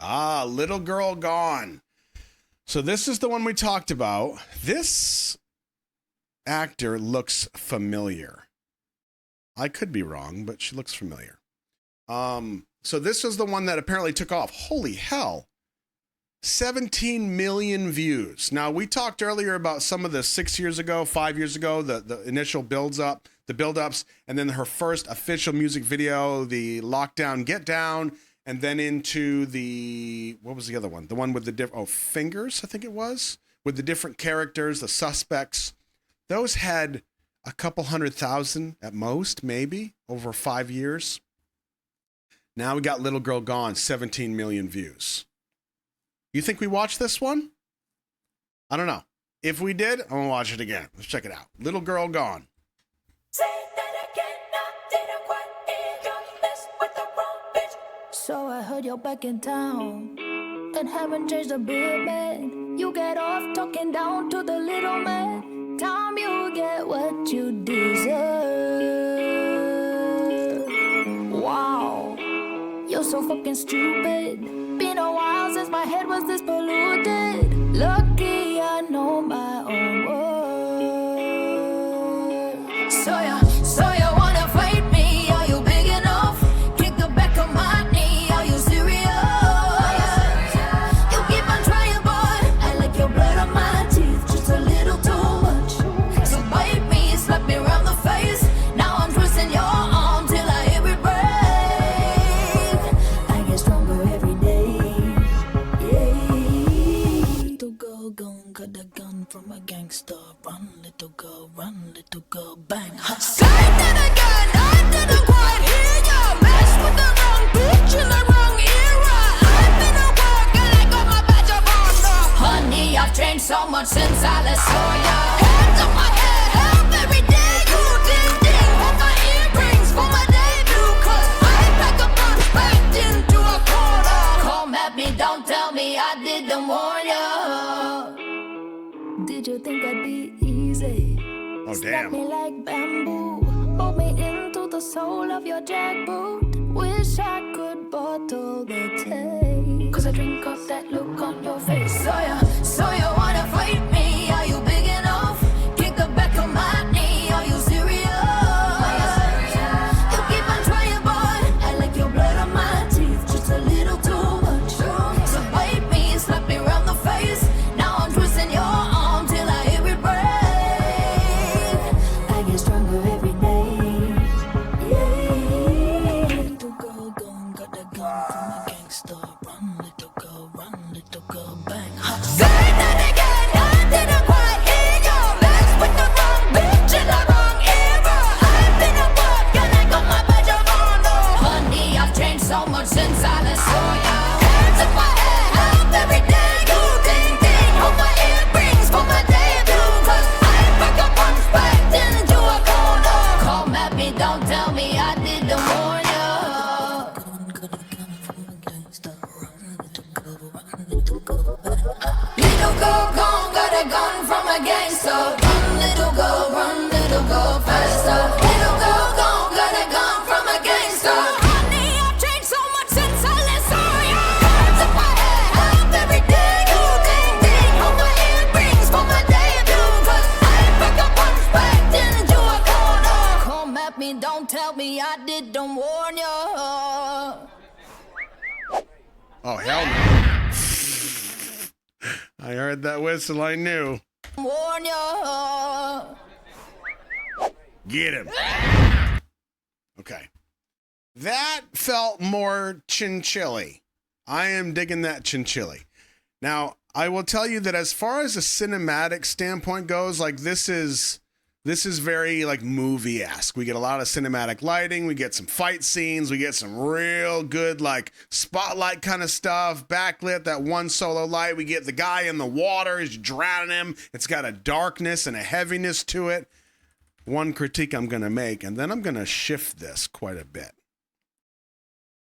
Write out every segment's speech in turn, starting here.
Ah, Little Girl Gone. So this is the one we talked about. This actor looks familiar. I could be wrong, but she looks familiar. So this was the one that apparently took off. Holy hell. 17 million views. Now, we talked earlier about some of the 6 years ago, 5 years ago, the initial build-ups, and then her first official music video, the Lockdown Get Down, and then into what was the other one? The one with the Fingers, I think it was, with the different characters, the suspects. Those had a couple 100,000 at most, maybe, over 5 years. Now we got Little Girl Gone, 17 million views. You think we watched this one? I don't know. If we did, I'm going to watch it again. Let's check it out. Little Girl Gone. Say that again, I didn't quite hear you. Mess with the wrong bitch. So I heard you're back in town and haven't changed a bit, man. You get off talking down to the little man. Time you get what you deserve. Wow, you're so fucking stupid. Been a while since my head was this polluted. Lucky I know my own words. So you wanna fight me? Are you big enough? Kick the back of my knee. Are you serious? You keep on trying, boy. I like your blood on my teeth, just a little too much. So bite me, slap me around the face. Now I'm twisting your arm till I hear it break. I get stronger every day. Little girl gone, got a gun from a gangster. Run, little girl, bang. Say that again, I didn't quite hear ya. Mess with the wrong bitch in the wrong era. I've been at work and I got my badge of honor. Honey, I've changed so much since I last saw ya. Hands on my head, help every day. You ding ding, hold my earrings for my debut. Cause I pack a punch backed into a corner. Come at me, don't tell me I didn't warn ya. Did you think I'd be easy? Oh, Snap damn. me like bamboo, hold me into the sole of your jackboot. Wish I could bottle the taste, cause I drink up that look on your face. So you wanna fight me? Are you big enough? Kick the back of my knee. Are you serious? You keep on trying, boy. I like your blood on my teeth, just a little too much. So bite me, slap me around the face. Now I'm twisting your arm till I hear it break. I get stronger every day. Little girl gone, got a gun from a gangster. Run, little girl, bang. Say that again, I didn't quite hear you. Mess with the wrong bitch in the wrong era. I've been at work and I got my badge of honor. Honey, I've changed so much since I last saw ya. Hands on my head, help every day. You ding ding, hold my earrings for my debut. Cause I pack a punch backed into a corner. Come at me, don't tell me I didn't warn ya. Little girl gone, got a gun from a gangster. Run, little girl, faster. Little girl gone, got a gun from a gangster. Honey, I've changed so much since I last saw ya. Hands on my head, help every day. You ding ding, hold my earrings for my debut. Cause I pack a punch backed into a corner. Come at me, don't tell me I didn't warn ya. Oh, hell no. I heard that whistle, I knew. Warn ya. Get him. Okay. That felt more Chinchilla. I am digging that Chinchilla. Now, I will tell you that as far as a cinematic standpoint goes, like this is very like movie-esque. We get a lot of cinematic lighting. We get some fight scenes. We get some real good like spotlight kind of stuff. Backlit, that one solo light. We get the guy in the water. He's drowning him. It's got a darkness and a heaviness to it. One critique I'm going to make, and then I'm going to shift this quite a bit.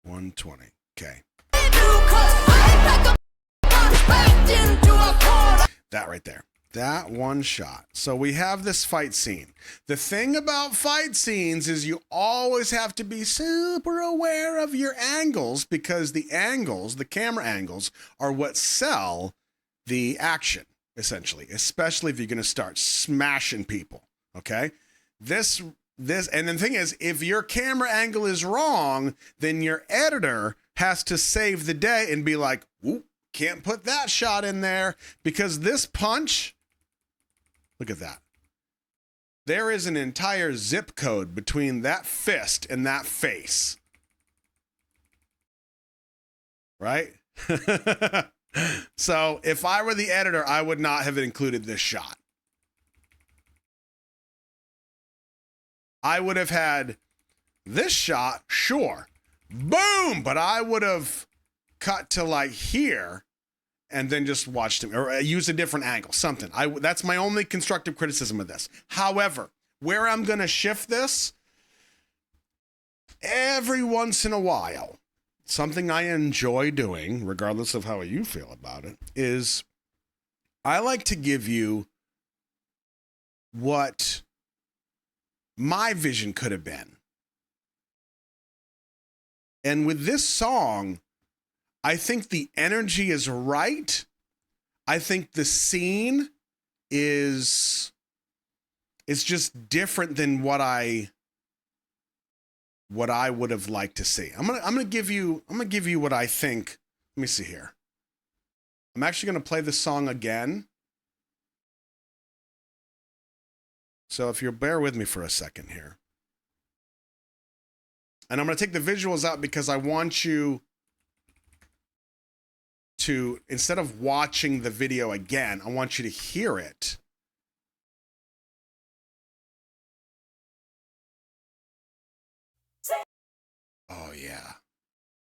120. Okay. That right there. That one shot. So we have this fight scene. The thing about fight scenes is you always have to be super aware of your angles, because the angles, the camera angles, are what sell the action, essentially, especially if you're going to start smashing people, okay? This, and the thing is, if your camera angle is wrong, then your editor has to save the day and be like, "Ooh, can't put that shot in there," because this punch, look at that. There is an entire zip code between that fist and that face. Right? So if I were the editor, I would not have included this shot. I would have had this shot, sure, boom, but I would have cut to like here and then just watched him, or use a different angle, something. That's my only constructive criticism of this. However, where I'm going to shift this, every once in a while, something I enjoy doing, regardless of how you feel about it, is I like to give you what my vision could have been. And with this song, I think the energy is right. I think the scene is just different than what I would have liked to see. I'm gonna give you what I think. Let me see here. I'm actually gonna play the song again. So if you'll bear with me for a second here. And I'm gonna take the visuals out because I want you to, instead of watching the video again, I want you to hear it. Oh, yeah.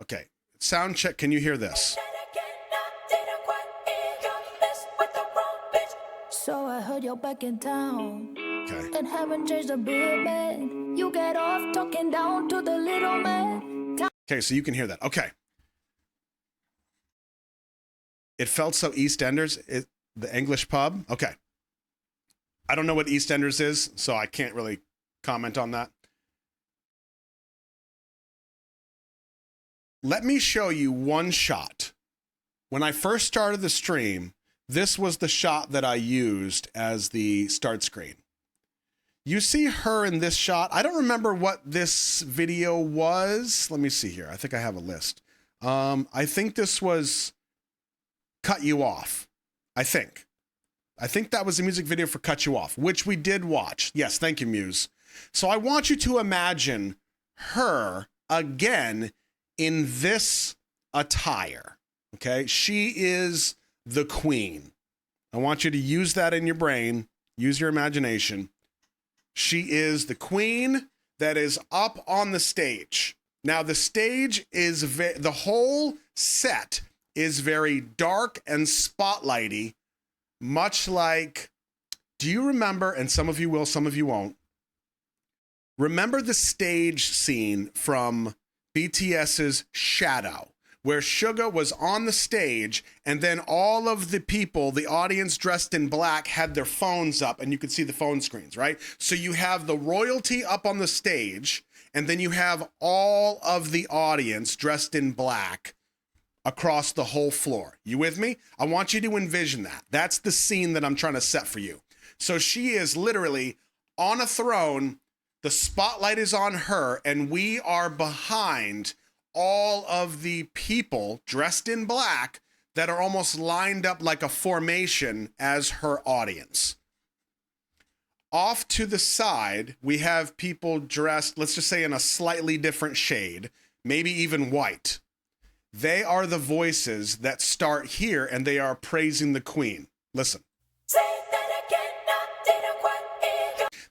Okay. Sound check. Can you hear this? So I heard you're back in town. Okay. And haven't changed a bit, man. You get off talking down to the little man. Okay, so you can hear that. Okay. It felt so EastEnders, the English pub. Okay. I don't know what EastEnders is, so I can't really comment on that. Let me show you one shot. When I first started the stream, this was the shot that I used as the start screen. You see her in this shot. I don't remember what this video was. Let me see here. I think I have a list. I think this was Cut You Off. I think that was a music video for Cut You Off, which we did watch. Yes, thank you, Muse. So I want you to imagine her again in this attire, okay? She is the queen. I want you to use that in your brain, use your imagination. She is the queen that is up on the stage. Now, the stage is, the whole set is very dark and spotlighty, much like, do you remember, and some of you will, some of you won't, remember the stage scene from BTS's Shadow, where Suga was on the stage and then all of the people, the audience dressed in black, had their phones up and you could see the phone screens, right? So you have the royalty up on the stage and then you have all of the audience dressed in black across the whole floor. You with me? I want you to envision that. That's the scene that I'm trying to set for you. So she is literally on a throne. The spotlight is on her, and we are behind all of the people dressed in black that are almost lined up like a formation as her audience. Off to the side, we have people dressed, let's just say, in a slightly different shade, maybe even white. They are the voices that start here, and they are praising the queen. Listen.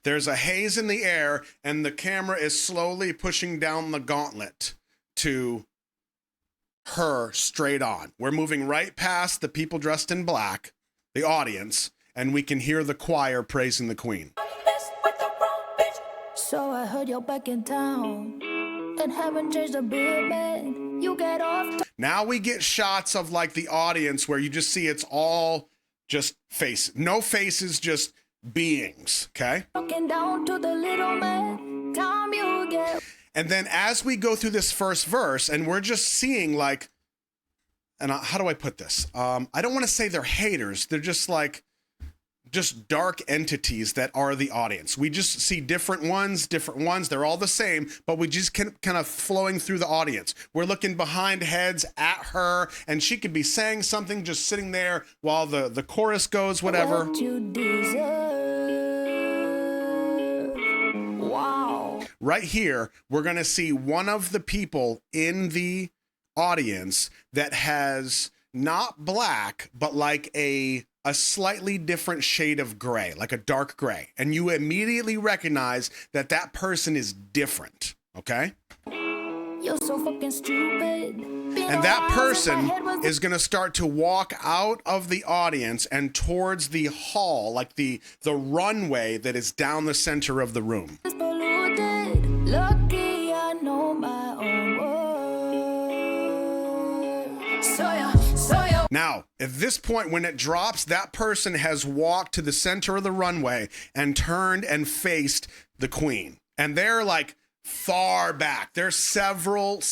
There's a haze in the air, and the camera is slowly pushing down the gauntlet to her straight on. We're moving right past the people dressed in black, the audience, and we can hear the choir praising the queen. So I heard you're back in town and haven't changed a bit, man. You get off. Now we get shots of like the audience where you just see it's all Just face. No faces, just beings, okay? Down to the little man, time you get. And then as we go through this first verse, and we're just seeing like, and how do I put this? I don't want to say they're haters. They're just like, just dark entities that are the audience. We just see different ones. They're all the same, but we just kind of flowing through the audience. We're looking behind heads at her, and she could be saying something, just sitting there while the chorus goes, whatever. What you deserve. Wow. Right here, we're going to see one of the people in the audience that has not black, but like a slightly different shade of gray, like a dark gray. And you immediately recognize that that person is different, okay? You're so fucking stupid. And that person is going to start to walk out of the audience and towards the hall, like the runway that is down the center of the room. Lucky I know my own word. So Now, at this point, when it drops, that person has walked to the center of the runway and turned and faced the queen. And they're like far back. They're several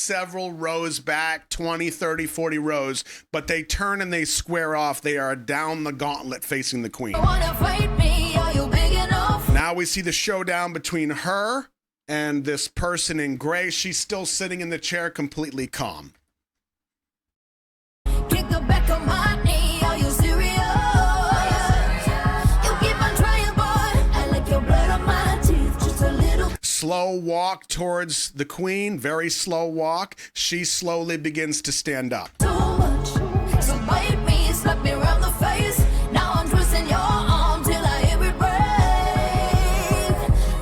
rows back, 20, 30, 40 rows, but they turn and they square off. They are down the gauntlet facing the queen. wanna fight me? Are you big enough? Now we see the showdown between her and this person in gray. She's still sitting in the chair, completely calm. Kick the back of my knee. Are you serious? You keep on trying, boy. I like your blood on my teeth. Just a little. Slow walk towards the queen, very slow walk. She slowly begins to stand up. Too much. So bite me, slap me around the face. Now I'm twisting your arm till I hear it break.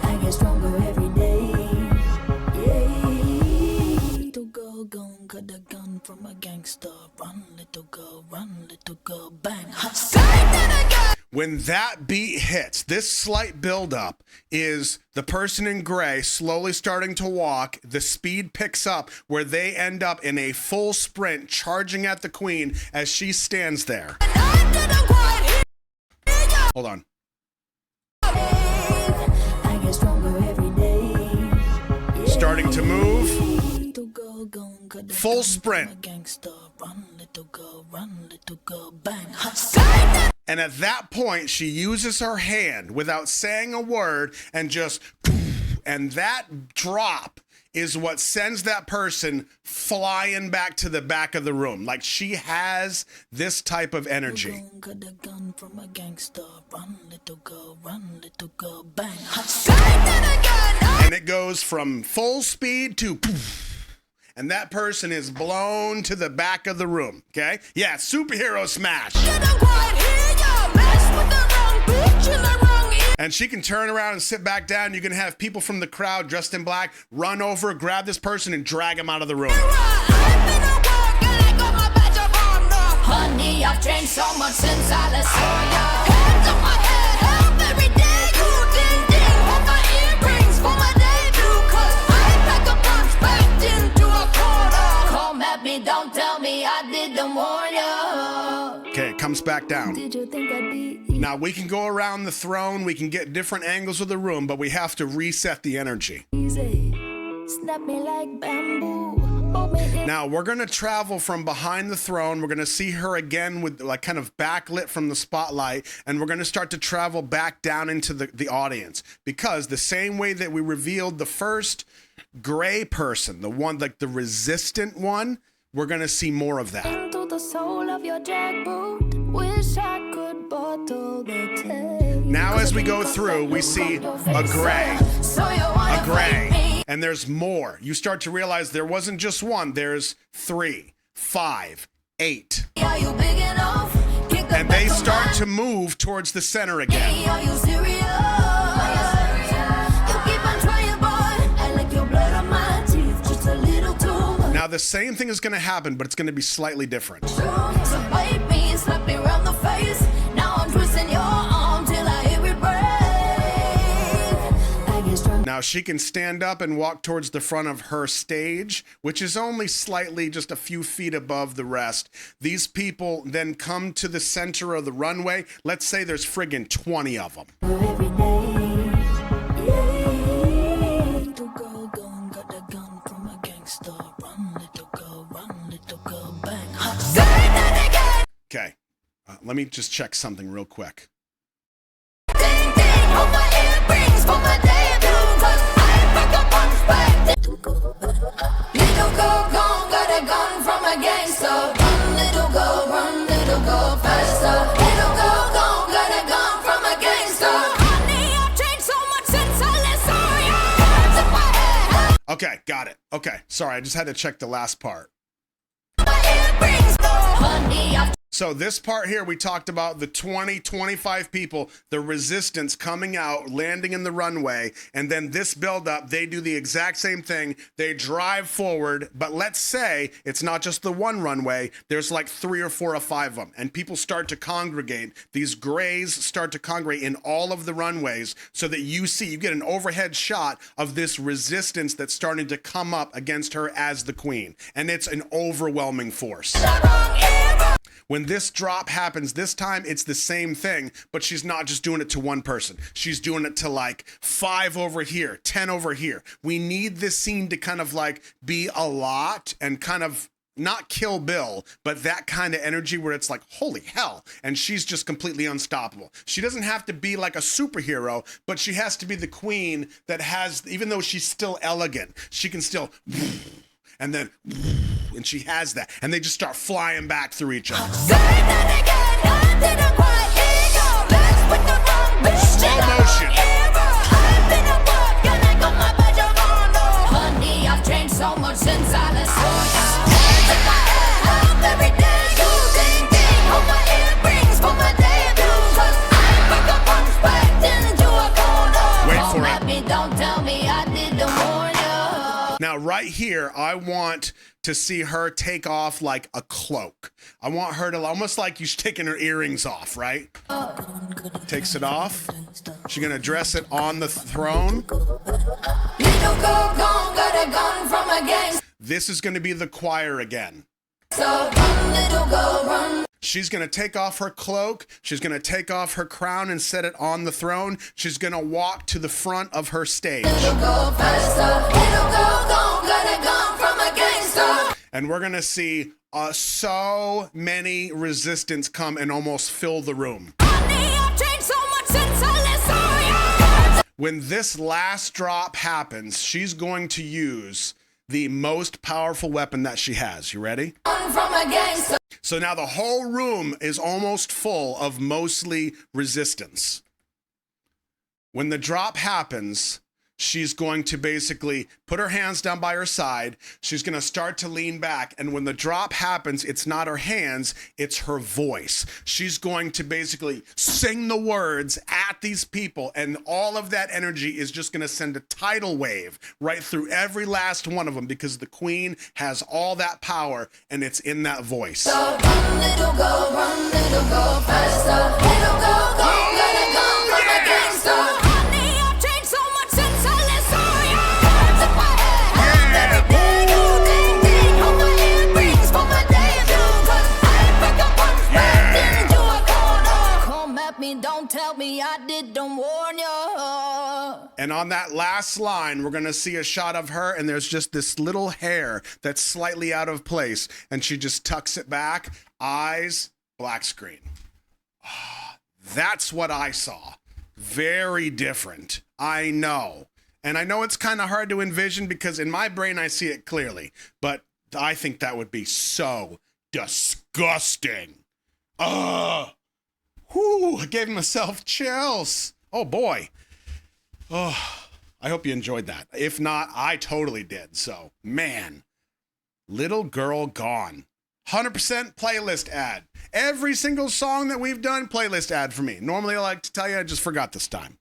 I get stronger every day. Yeah. Little girl gon' cut the gun from a gangster. Run, little girl, bang. Say that again. When that beat hits, this slight buildup is the person in gray slowly starting to walk. The speed picks up where they end up in a full sprint charging at the queen as she stands there. Hold on. I get stronger every day. Starting to move. Little girl gon' cut the Full gun sprint. from a gangster. Run, little girl, bang. Say that. And at that point, she uses her hand without saying a word and just, and that drop is what sends that person flying back to the back of the room. Like she has this type of energy. Got the gun from a gangster. Run, little girl, bang. Say that again. And it goes from full speed to and that person is blown to the back of the room, okay? Yeah, superhero smash. And she can turn around and sit back down. You can have people from the crowd dressed in black run over, grab this person, and drag him out of the room. Honey, I've changed so much since I last saw ya. Hands on my head, help every day. You ding ding, hold my earrings for my debut. 'Cause I pack a punch backed into a corner. Come at me, don't tell me I didn't warn ya. Okay, it comes back down. Did you think I'd be Now, we can go around the throne. We can get different angles of the room, but we have to reset the energy. easy? Snap me like bamboo. Hold me in. Now, we're going to travel from behind the throne. We're going to see her again with like kind of backlit from the spotlight. And we're going to start to travel back down into the audience. Because the same way that we revealed the first gray person, the one like the resistant one, we're going to see more of that. Into the soul of your jackboot. Wish I could bottle the taste. Now, as we go through, we see a gray. So you wanna A gray. fight me? And there's more. You start to realize there wasn't just one. There's 3, 5, 8. Are you big enough? Kick the And they back of start my to move towards the center again. knee. Are you serious? You keep on trying, boy. I like your blood on my teeth. Just a little too much. Now, the same thing is going to happen, but it's going to be slightly different. So bite me, slap me around the face. Now I'm twisting your arm till I hear it break. I get strong. Now, Now she can stand up and walk towards the front of her stage, which is only slightly just a few feet above the rest. These people then come to the center of the runway. Let's say there's friggin' 20 of them. Every day, yeah. Little girl gone, got the gun from a gangster. Run, little girl, bang. Say that again. Okay, let me just check something real quick. Ding, ding, on my earrings for my debut. 'Cause I pick up on spec. Little girl gone, got a gun from a gangster. Run, little girl, faster. Little girl gone, got a gun from a gangster. Honey, I've changed so much since I last saw you. Took my head. Okay, got it. Okay, sorry, I just had to check the last part. My earrings, honey, I've So this part here, we talked about the 20, 25 people, the resistance coming out, landing in the runway, and then this buildup, they do the exact same thing. They drive forward, but let's say it's not just the one runway. There's like 3 or 4 or 5 of them, and people start to congregate. These grays start to congregate in all of the runways so that you get an overhead shot of this resistance that's starting to come up against her as the queen, and it's an overwhelming force. the wrong era. When this drop happens this time, it's the same thing, but she's not just doing it to one person. She's doing it to like 5 over here, 10 over here. We need this scene to kind of like be a lot and kind of not Kill Bill, but that kind of energy where it's like, holy hell. And she's just completely unstoppable. She doesn't have to be like a superhero, but she has to be the queen that has, even though she's still elegant, she can still... And then, and she has that, and they just start flying back through each other. Say that again, I didn't quite hear you. Mess with the wrong bitch. Slow motion. I've been a bug, and I got my badge on. Honey, I've changed so much since I last saw you. Took my head up every day. You ding ding on my earrings for my debut. 'Cause I pick up on spec into a corner. Wait for Come it. at me, don't tell me I didn't warn you. Now, right here, I want to see her take off like a cloak. I want her to, almost like she's taking her earrings off, right? Takes it off. She's gonna dress it on the throne. Little girl gone, got a gun from a gangster. This is gonna be the choir again. So run, little girl, run. She's gonna take off her cloak. She's gonna take off her crown and set it on the throne. She's gonna walk to the front of her stage. Little girl, faster. Little girl gone, got a gun from a gangster. And we're gonna see so many resistance come and almost fill the room. Honey, I've changed so much since I last saw you. When this last drop happens, she's going to use the most powerful weapon that she has. You ready? Run from a gangster. So now the whole room is almost full of mostly resistance. When the drop happens, she's going to basically put her hands down by her side. She's going to start to lean back. And when the drop happens, it's not her hands, it's her voice. She's going to basically sing the words at these people. And all of that energy is just going to send a tidal wave right through every last one of them, because the queen has all that power and it's in that voice. So run, little girl, faster. Little girl gone, got a gun from a gangster. Honey, I've changed so much since I last saw you. Took my head up every day. You ding ding on my earrings for my debut. 'Cause I pick up on spec into a corner. Come at me, don't tell me I didn't warn you. And on that last line, we're going to see a shot of her, and there's just this little hair that's slightly out of place, and she just tucks it back, eyes, black screen. That's what I saw. Very different. I know. And I know it's kind of hard to envision because in my brain I see it clearly, but I think that would be so disgusting. Ugh. Whew, I gave myself chills. Oh boy. Oh, I hope you enjoyed that. If not, I totally did. So, man, Little Girl Gone. 100% playlist ad. Every single song that we've done, playlist ad for me. Normally I like to tell you, I just forgot this time.